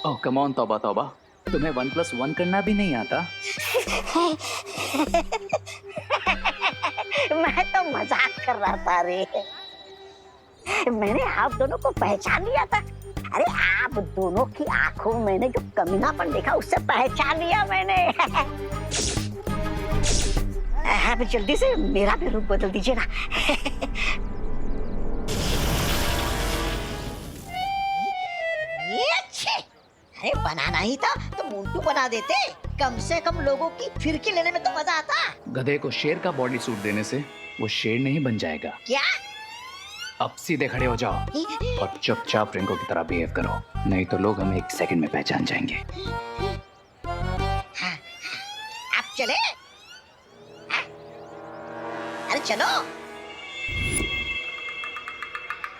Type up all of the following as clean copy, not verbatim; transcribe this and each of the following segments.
Oh come on, तौबा तौबा, तुम्हें 1+1 करना भी नहीं आता? मैं तो मजाक कर रहा था रे। मैंने आप दोनों को पहचान लिया था। अरे आप दोनों की आंखों में मैंने जो कमीनापन देखा उससे पहचान लिया मैंने। आप जल्दी से मेरा भी रूप बदल दीजिए ना। ये अच्छे। अरे बनाना ही था तो मोंटू बना देते, कम से कम लोगों की फिरकी लेने में तो मजा आता। गधे को शेर का बॉडी सूट देने से वो शेर नहीं बन जाएगा। क्या? अब सीधे खड़े हो जाओ और चुपचाप रिंको की तरह बिहेव करो, नहीं तो लोग हमें 1 सेकंड में पहचान जाएंगे। हाँ, आप चले? हाँ? अरे चलो।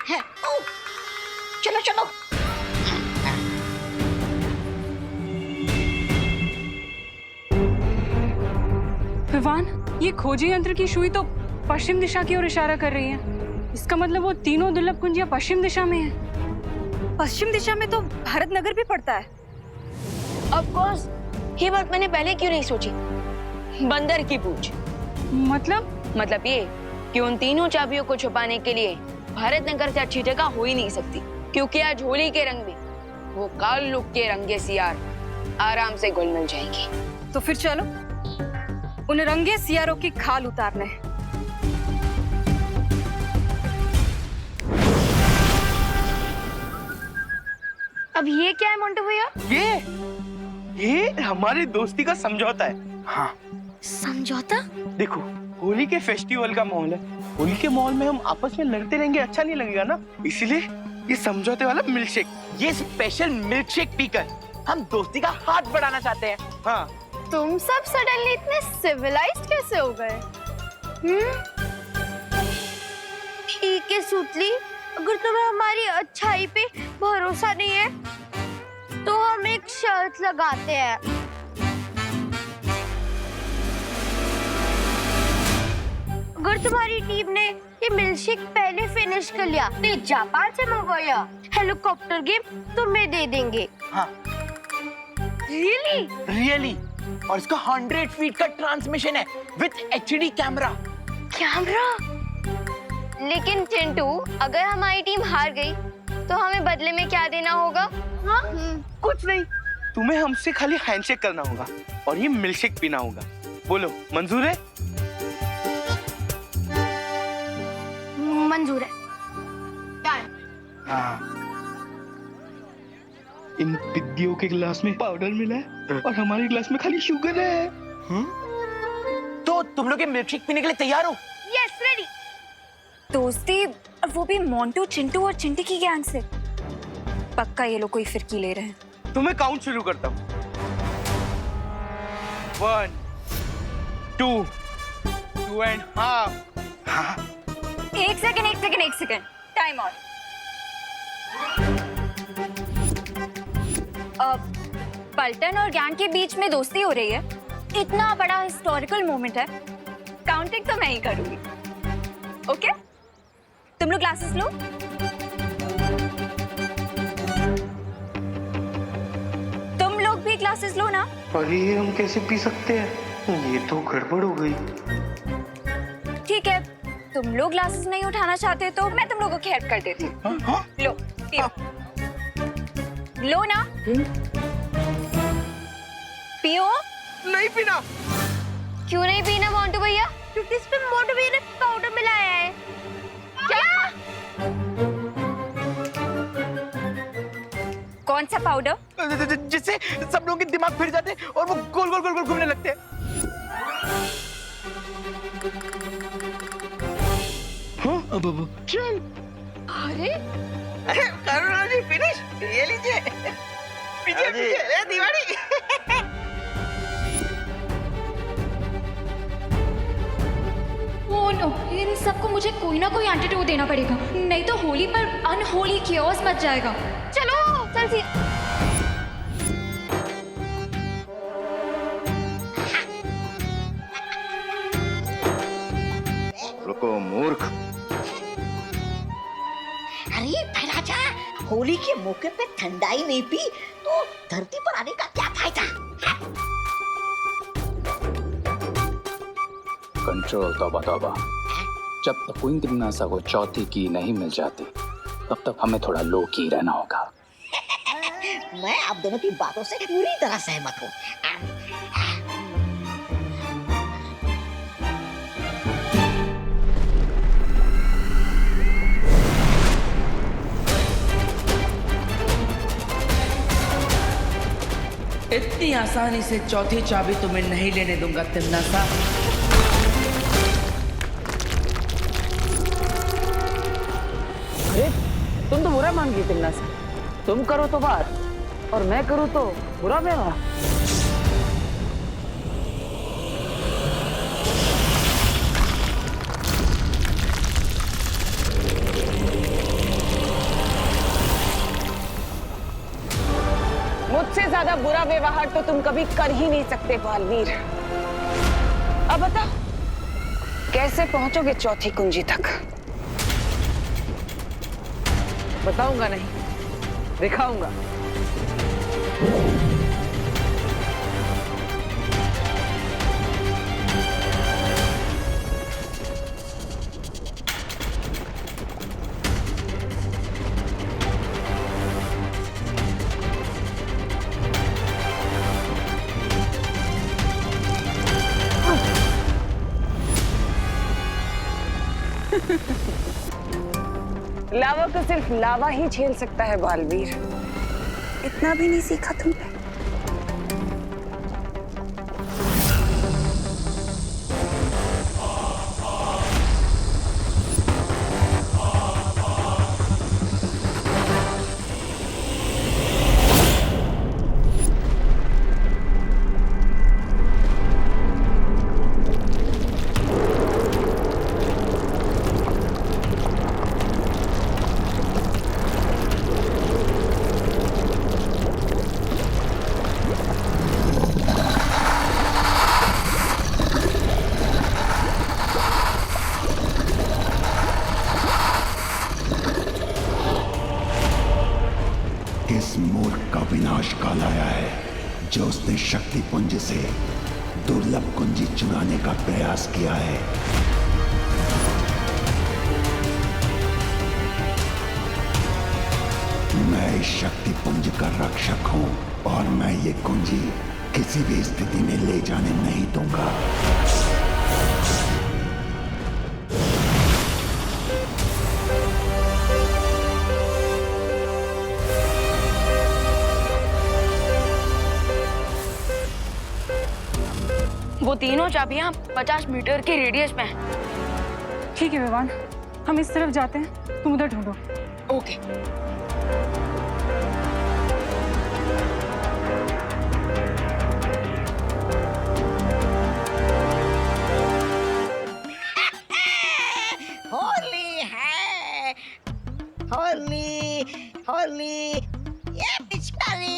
हाँ, ओ, चलो चलो। विवान, ये खोजी यंत्र की सुई तो पश्चिम दिशा की ओर इशारा कर रही है। इसका मतलब वो तीनों दुर्लभ कुंजियां पश्चिम दिशा में है। पश्चिम दिशा में तो भारत नगर भी पड़ता है। ऑफ कोर्स, ये बात मैंने पहले क्यों नहीं सोची? बंदर की पूछ। मतलब ये कि उन तीनों चाबियों को छुपाने के लिए भारत नगर से अच्छी जगह हो ही नहीं सकती, क्योंकि आज होली के रंग में वो काल लुक के रंगे सियार आराम से घुल मिल जाएंगे। तो फिर चलो उन रंगे सियारों की खाल उतारने। अब ये क्या है मोंटू भैया? ये हमारी दोस्ती का समझौता है। हाँ समझौता? देखो, होली के फेस्टिवल का माहौल है। होली के माहौल में हम आपस में लड़ते रहेंगे, अच्छा नहीं लगेगा ना। इसीलिए ये समझौते वाला मिल्क शेक, ये स्पेशल मिल्क शेक पीकर हम दोस्ती का हाथ बढ़ाना चाहते हैं। हाँ, तुम सब सडनली इतने सिविलाइज्ड कैसे हो गए? ठीक है सुतली, अगर तुम्हें हमारी अच्छाई पे भरोसा नहीं है तो हम एक शर्त लगाते हैं। अगर तुम्हारी टीम ने ये मिल्कशेक पहले फिनिश कर लिया तो जापान से मंगवाया हेलीकॉप्टर गेम तुम्हें दे देंगे। हाँ। रियली और इसका 100 फीट का ट्रांसमिशन है विद एचडी कैमरा। लेकिन चिंटू, अगर हमारी टीम हार गई तो हमें बदले में क्या देना होगा? हाँ? कुछ नहीं, तुम्हें हमसे खाली हैंडशेक करना होगा और ये मिल्कशेक पीना होगा। बोलो, मंजूर है? मंजूर है। हाँ। इन पिद्दियों के गिलास में पाउडर मिला है और हमारे गिलास में खाली शुगर है। तो तुम लोग ये मिल्कशेक पीने के लिए तैयार हो? Yes, ready. दोस्ती, वो भी मोंटू, चिंटू और चिंटी की गैंग से। पक्का ये लोग कोई फिरकी ले रहे हैं। तुम्हें काउंट शुरू करता हूँ। 1, 2, 2.5। हाँ। एक सेकंड, टाइम आउट। पल्टन और गैंग के बीच में दोस्ती हो रही है, इतना बड़ा हिस्टोरिकल मोमेंट है, काउंटिंग तो मैं ही करूंगी। ओके? तुम लोग ग्लासेस लो। तुम लोग भी ग्लासेस लो ना। अरे ये हम कैसे पी सकते हैं? ये तो गड़बड़ हो गई। ठीक है, तुम लोग ग्लासेस नहीं उठाना चाहते तो मैं तुम लोगों की हेल्प कर देती हूँ। लो, पियो। लो ना। पियो। नहीं पीना। क्यों नहीं पीना मोंटू भैया? क्योंकि इसमें मोंटू भैया ने पाउडर मिलाया है। क्या? कौन सा पाउडर? जिससे सब लोगों के दिमाग फिर जाते और वो गोल गोल गोल गोल घूमने लगते हैं। हाँ, अब चल। अरे करुणा जी फिनिश, ये लीजिए। पीछे पीछे दीवारी। ओह नो, इन सबको मुझे कोई ना कोई एंटीडोट देना पड़ेगा, नहीं तो होली पर अनहोली chaos मच जाएगा। चलो चल सी। रुको मूर्ख। अरे पहला जा, होली के मौके पे ठंडाई नहीं पी तो धरती पर आने का क्या फायदा? कंट्रोल तौबा तौबा। जब तक क्वीन नासा को चौथी की नहीं मिल जाती तब तक हमें थोड़ा लो की रहना होगा। मैं आप दोनों की बातों से पूरी तरह सहमत हूँ। इतनी आसानी से चौथी चाबी तुम्हें नहीं लेने दूंगा तिमनासा। अरे तुम तो बुरा मान गई तिमनासा। तुम करो तो बात और मैं करूँ तो बुरा व्यवहार। मुझसे ज्यादा बुरा व्यवहार तो तुम कभी कर ही नहीं सकते बालवीर। अब बताओ कैसे पहुंचोगे चौथी कुंजी तक? बताऊंगा नहीं, दिखाऊंगा। लावा को सिर्फ लावा ही झेल सकता है बालवीर। इतना भी नहीं सीखा तुमने? इस मूर्ख का विनाश काल आया है जो उसने शक्ति पुंज से दुर्लभ कुंजी चुराने का प्रयास किया है। मैं इस शक्ति पुंज का रक्षक हूं और मैं ये कुंजी किसी भी स्थिति में ले जाने नहीं दूंगा। वो तीनों चाबियां 50 मीटर के रेडियस में हैं। ठीक है विवान, हम इस तरफ जाते हैं, तुम उधर ढूंढो। ओके। होली है, होली होली, ये पिचकारी।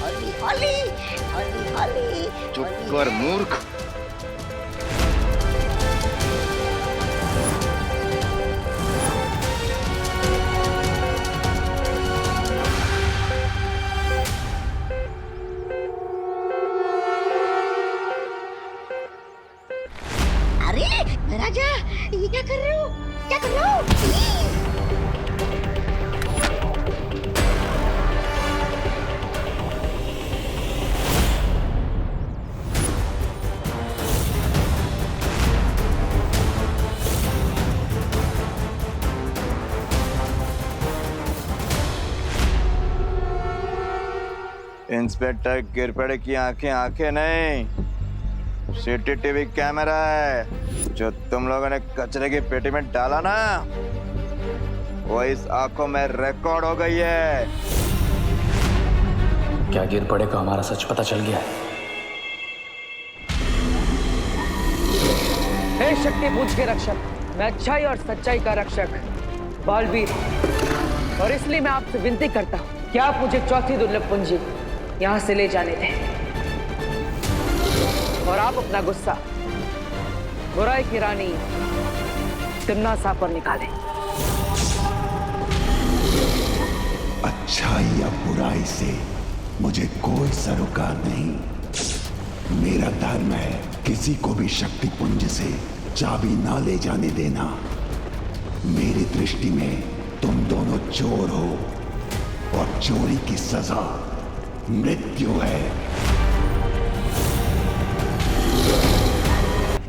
होली होली होली होली। चुप कर मूर्ख। अरे राजा, ये क्या कर रहे हो? क्या कर रहे हो? इंस्पेक्टर गिरपड़े की आंखें आंखें नहीं, सीसीटीवी कैमरा है। जो तुम लोगों ने कचरे की पेटी में डाला ना, वो इस आंखों में रिकॉर्ड हो गई है। क्या गिर पड़े को हमारा सच पता चल गया है? हे शक्ति पुंज के रक्षक, मैं अच्छाई और सच्चाई का रक्षक बालवीर, और इसलिए मैं आपसे विनती करता हूँ कि आप मुझे चौथी दुर्लभ कुंजी यहाँ से ले जाने दें और आप अपना गुस्सा बुराई की रानी तिम्नासा पर निकालें। अच्छाई या बुराई से मुझे कोई सरोकार नहीं। मेरा धर्म है किसी को भी शक्ति पुंज से चाबी ना ले जाने देना। मेरी दृष्टि में तुम दोनों चोर हो और चोरी की सजा मृत्यु है।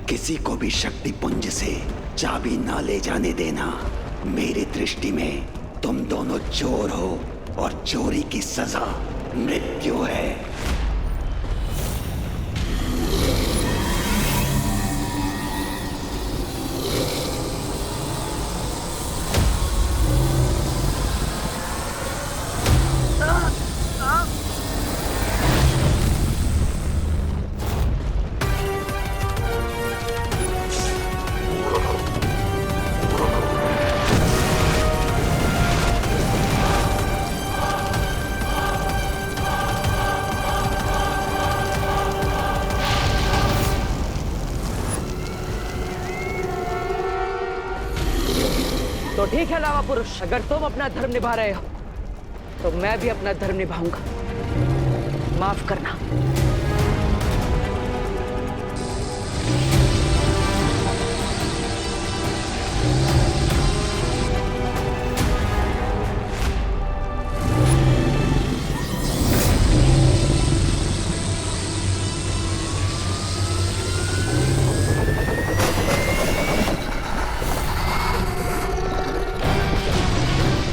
किसी को भी शक्ति पुंज से चाबी ना ले जाने देना। मेरी दृष्टि में तुम दोनों चोर हो और चोरी की सजा मृत्यु है। तो ठीक है लावा पुरुष, अगर तुम अपना धर्म निभा रहे हो तो मैं भी अपना धर्म निभाऊंगा। माफ करना।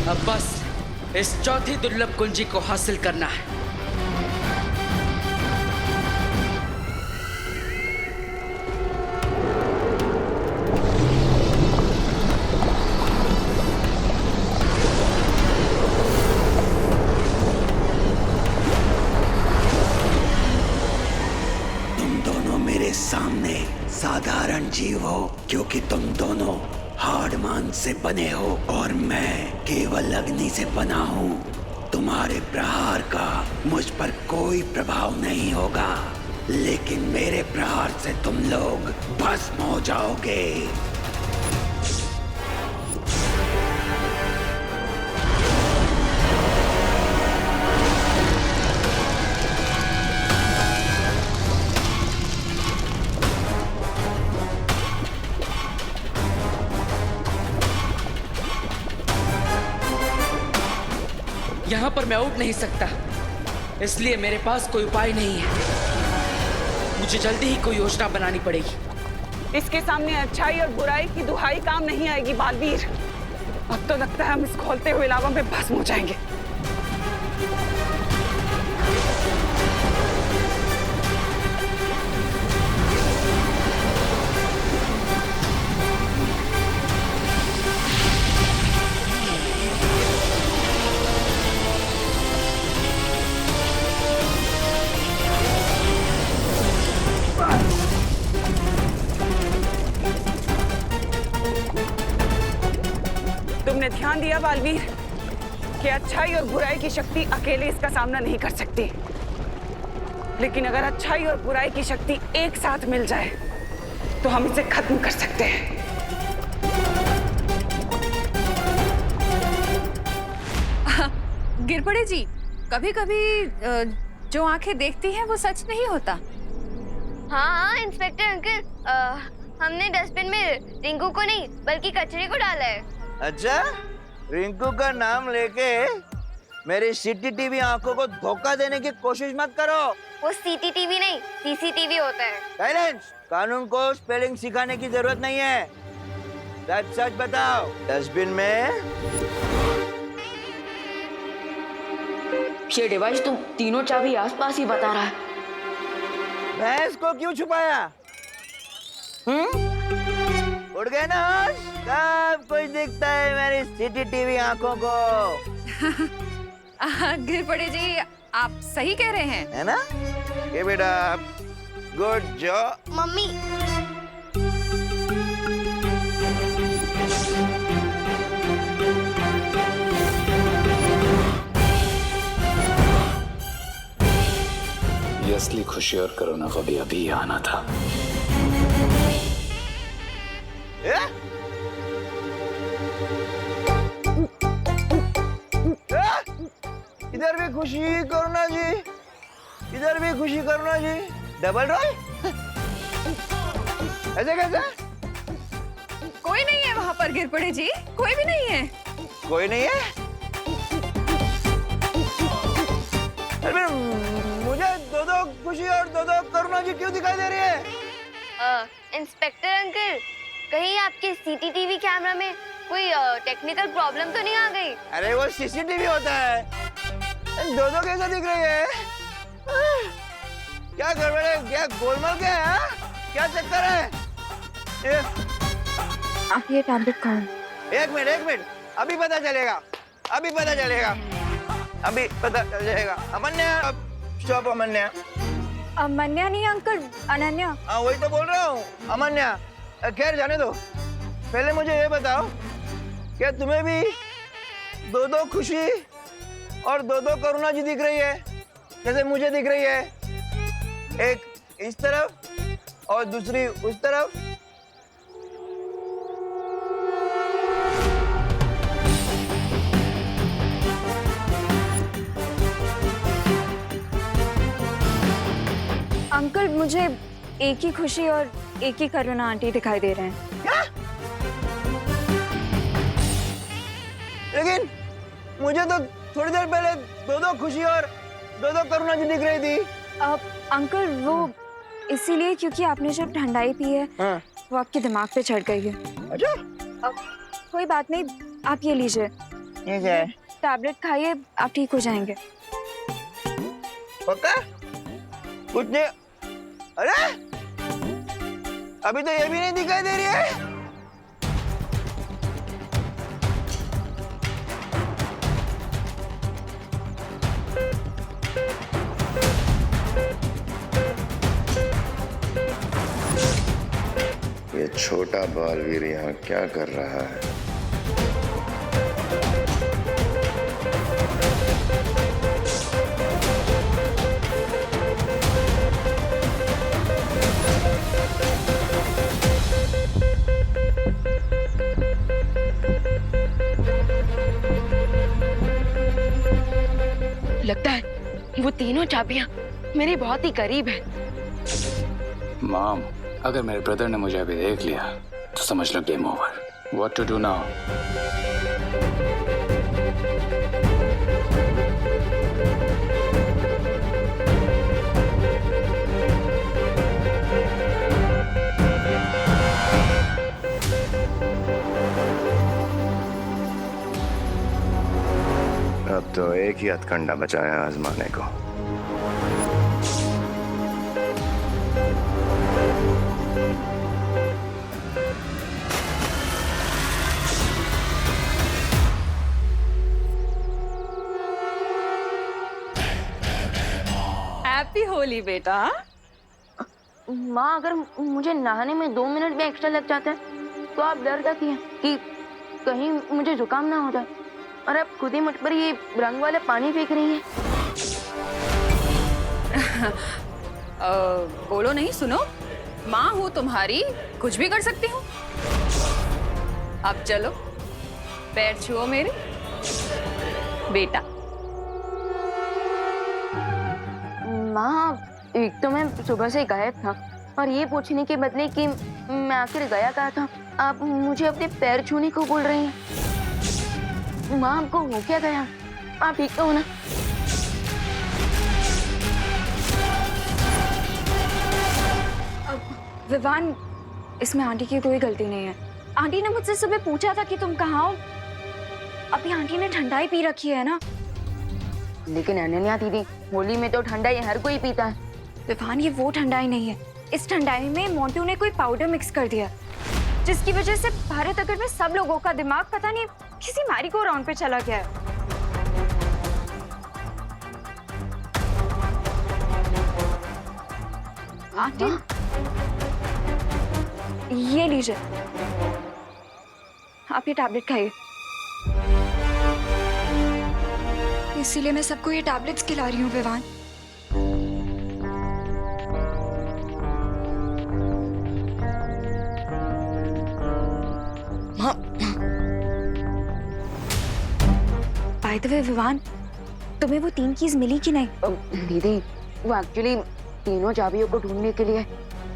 अब बस इस चौथी दुर्लभ कुंजी को हासिल करना है। तुम दोनों मेरे सामने साधारण जीव हो, क्योंकि तुम दोनों हाड़मान से बने हो और मैं केवल अग्नि से बना हूँ। तुम्हारे प्रहार का मुझ पर कोई प्रभाव नहीं होगा, लेकिन मेरे प्रहार से तुम लोग भस्म हो जाओगे। यहाँ पर मैं उठ नहीं सकता, इसलिए मेरे पास कोई उपाय नहीं है। मुझे जल्दी ही कोई योजना बनानी पड़ेगी। इसके सामने अच्छाई और बुराई की दुहाई काम नहीं आएगी बालवीर। अब तो लगता है हम इस खोलते हुए लावा में भस्म हो जाएंगे। तुमने ध्यान दिया बालवीर कि अच्छाई और बुराई की शक्ति अकेले इसका सामना नहीं कर सकती, लेकिन अगर अच्छाई और बुराई की शक्ति एक साथ मिल जाए तो हम इसे खत्म कर सकते हैं। गिरपड़े जी, कभी कभी जो आंखें देखती हैं वो सच नहीं होता। हाँ हाँ इंस्पेक्टर अंकल, हमने डस्टबिन में रिंकू को नहीं बल्कि कचरे को डाला है। अच्छा, रिंकू का नाम लेके मेरी सीसीटीवी आंखों को धोखा देने की कोशिश मत करो। वो सीसीटीवी नहीं सीसीटीवी होता है। साइलेंस। कानून को स्पेलिंग सिखाने की जरूरत नहीं है। सच सच बताओ, डस्टबिन में ये डिवाइस तुम तीनों चाबी आसपास ही बता रहा है। भैंस को क्यों छुपाया? उड़ गए ना होश? सब कुछ दिखता है मेरी सीसीटीवी आंखों को। गिरपड़े जी, आप सही कह रहे हैं, है ना? ये बेटा, गुड जॉब। मम्मी असली खुशी और कोरोना को भी अभी आना था। इधर भी खुशी करुणा जी, इधर भी खुशी करुणा जी। Double role? ऐसे कैसे? कोई नहीं है वहाँ पर गिर पड़े जी, कोई भी नहीं है। कोई नहीं है? अरे मुझे दो खुशी और दो करुणा जी क्यों दिखाई दे रही है? इंस्पेक्टर अंकल, कहीं आपके सीसीटीवी कैमरा में कोई टेक्निकल प्रॉब्लम तो नहीं आ गई? अरे वो सीसीटीवी होता है, दो कैसे दिख रही है? क्या गड़बड़ है? क्या गोलमाल क्या है? क्या चक्कर है? आप ये टैबलेट खाओ। एक मिनट, अभी पता चलेगा, अभी पता चलेगा, अभी पता चल जाएगा। अमन्या, स्टॉप अमन्या। अमन्या नहीं अंकल, अनन्या। हाँ वही तो बोल रहा हूँ, अमन्या। खैर जाने दो, पहले मुझे ये बताओ, क्या तुम्हें भी दो खुशी और दो करुणा जी दिख रही है जैसे मुझे दिख रही है? एक इस तरफ और दूसरी उस तरफ। अंकल मुझे एक ही खुशी और एक ही करुणा आंटी दिखाई दे रहे हैं। क्या? लेकिन मुझे तो थोड़ी देर पहले दो खुशी और दो करुणा जी दिख रही थी। अंकल वो इसीलिए क्योंकि आपने जब ठंडाई पी है हाँ। वो आपके दिमाग पे चढ़ गई है। अच्छा? कोई बात नहीं, आप ये लीजिए, ये क्या है? टैबलेट खाइए, आप ठीक हो जाएंगे। पक्का? कुछ नहीं? अरे अभी तो ये भी नहीं दिखाई दे रही है। ये छोटा बालवीर यहाँ क्या कर रहा है? लगता है वो तीनों चाबियां मेरे बहुत ही करीब है। मॉम, अगर मेरे ब्रदर ने मुझे अभी देख लिया तो समझ लो game over. What to do now? अब तो एक ही हथकंडा बचा है आजमाने को। हैप्पी होली बेटा। माँ, अगर मुझे नहाने में 2 मिनट भी एक्स्ट्रा लग जाते हैं तो आप डर जाती हैं कि कहीं मुझे जुकाम ना हो जाए, और आप खुद ही मुझ पर ये रंग वाला पानी फेंक रही हैं। बोलो नहीं, सुनो, माँ हूँ तुम्हारी, कुछ भी कर सकती हूँ। अब चलो, पैर छुओ मेरे बेटा। माँ, एक तो मैं सुबह से गायब था, और ये पूछने के बदले कि मैं आखिर गया कहाँ था, आप मुझे अपने पैर छूने को बोल रही हैं। माँ, आपको हो क्या गया? आप ठीक तो हो ना? विवान, इसमें आंटी की कोई गलती नहीं है। आंटी ने मुझसे सुबह पूछा था कि तुम कहाँ हो। अभी आंटी ने ठंडाई पी रखी है ना। लेकिन अनन्या दीदी, होली में तो ठंडाई हर कोई पीता है। विवान, ये वो ठंडाई नहीं है। इस ठंडाई में मोंटू ने कोई पाउडर मिक्स कर दिया, जिसकी वजह से भारत नगर में सब लोगों का दिमाग पता नहीं किसी मैरी को राउंड पे चला गया है। आंटी, ये लीजिए, आप ये टैबलेट खाइए। इसीलिए मैं सबको ये टैबलेट्स खिला रही हूँ Vivaan. By the way Vivaan, तुम्हें वो 3 कीज मिली कि नहीं? दीदी, वो एक्चुअली तीनों चाबियों को ढूंढने के लिए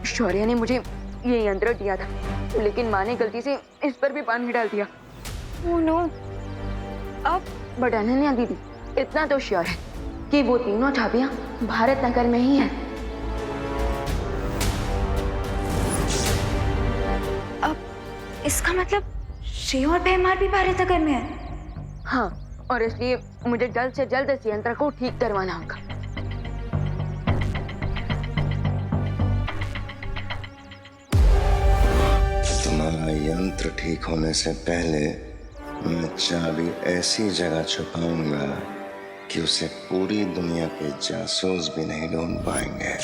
शौर्य ने मुझे ये यंत्र दिया था, लेकिन माँ ने गलती से इस पर भी पानी डाल दिया। Oh no. अब बट अनन्या दीदी, इतना तो श्योर है कि वो तीनों चाबियां भारत नगर में ही हैं। अब इसका मतलब श्रेय और भैमार भी भारत नगर में है। हाँ, और इसलिए मुझे जल्द से जल्द इस यंत्र को ठीक करवाना होगा। तुम्हारा यंत्र ठीक होने से पहले मैं चाबी ऐसी जगह छुपाऊंगा कि उसे पूरी दुनिया के जासूस भी नहीं ढूंढ पाएंगे।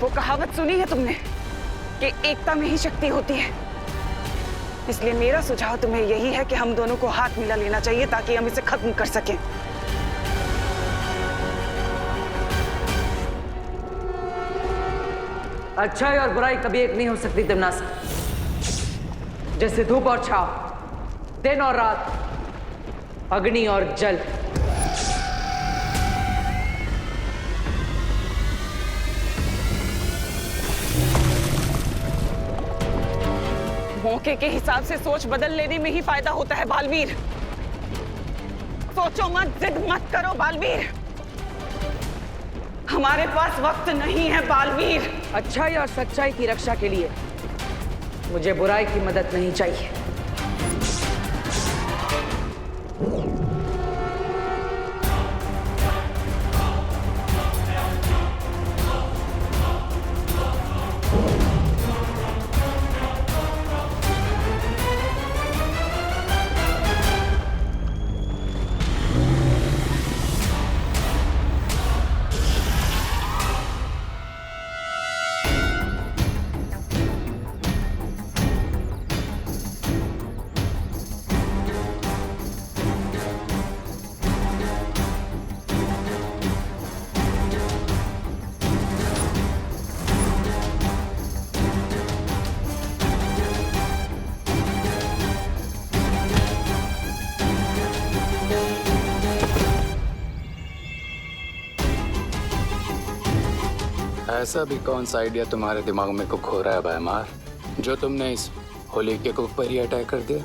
वो कहावत सुनी है तुमने कि एकता में ही शक्ति होती है। इसलिए मेरा सुझाव तुम्हें यही है कि हम दोनों को हाथ मिला लेना चाहिए ताकि हम इसे खत्म कर सकें। अच्छाई और बुराई कभी एक नहीं हो सकती तिमनासा। जैसे धूप और छाव, दिन और रात, अग्नि और जल। मौके के हिसाब से सोच बदल लेने में ही फायदा होता है बालवीर। सोचो मत, जिद मत करो बालवीर। हमारे पास वक्त नहीं है बालवीर। अच्छाई और सच्चाई की रक्षा के लिए मुझे बुराई की मदद नहीं चाहिए। ऐसा भी कौन सा आइडिया तुम्हारे दिमाग में को खो रहा है भैमार, जो तुमने इस होलिके के ऊपर ही अटैक कर दिया?